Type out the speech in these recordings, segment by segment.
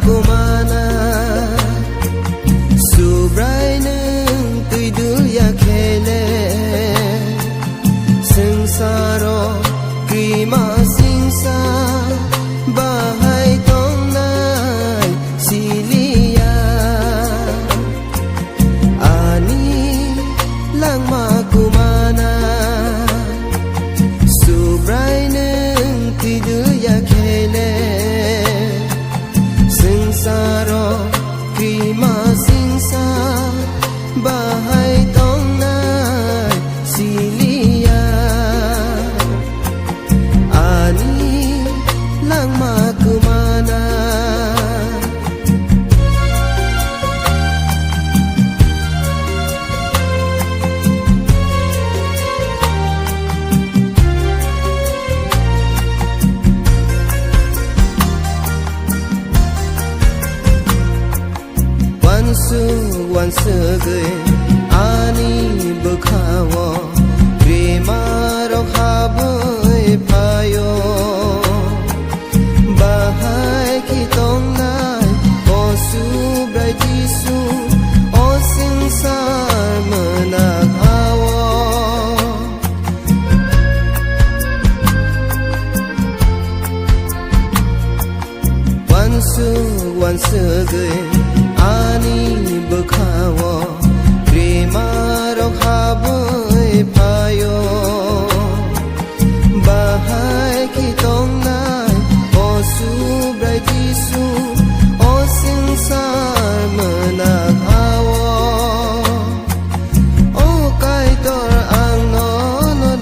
kumana subrai nung tuidul ya khele sengsaro krima singsa bahai tong nai silia ani langma kumana subrai nung tuidul ya khele sengsaro krima singsa bahai tong nai silia ani langma kumana once again ani bukhawo prema rokhaboi phayo bahai ki tong nai o subrai jisu o singsar managhawo once again ani bukhawo prema rokhaboi phayo bahai ki tong nai o subrai jisu o singsar managhawo o kai tor ang no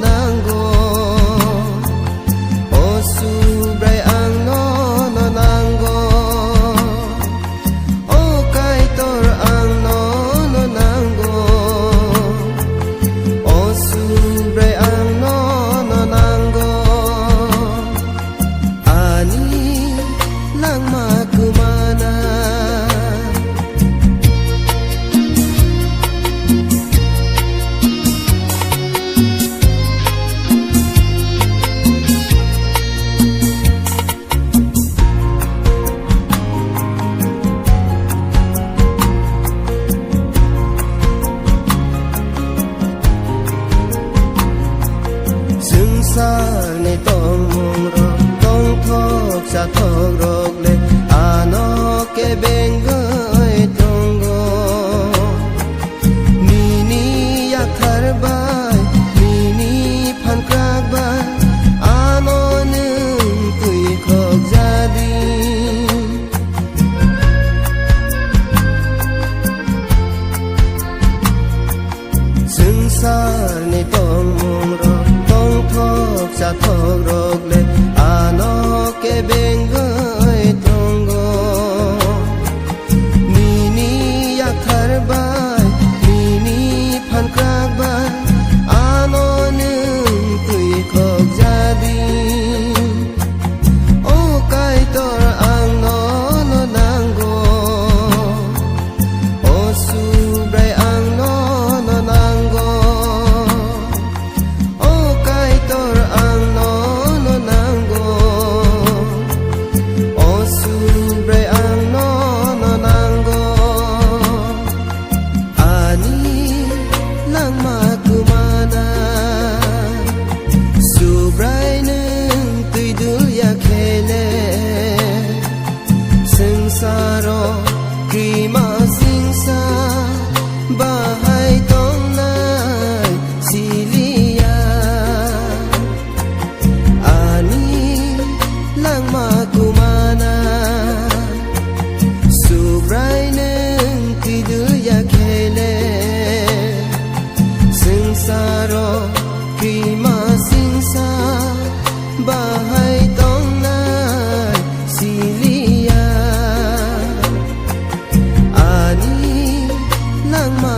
nanggo o subrai ang no nanggo ni tong mong ro tong thok sa thok rok le ano ke beng goi tong go mini ya thar bai mini phan krak bai ano nung tui khok jadi sengsar ni tong mong ro sa thok rok le ano ke beng goi tong go mini ya thar bai mini phan krak bai ano nung tui khok jadi o kai tor ang no nanggo o subrai ang no nanggo o kai tor sengsaro krima singsa bahai tong nai silia ani langma kumana subrai nung tidul ya khele sengsaro krima singsa bahai tong nai silia langma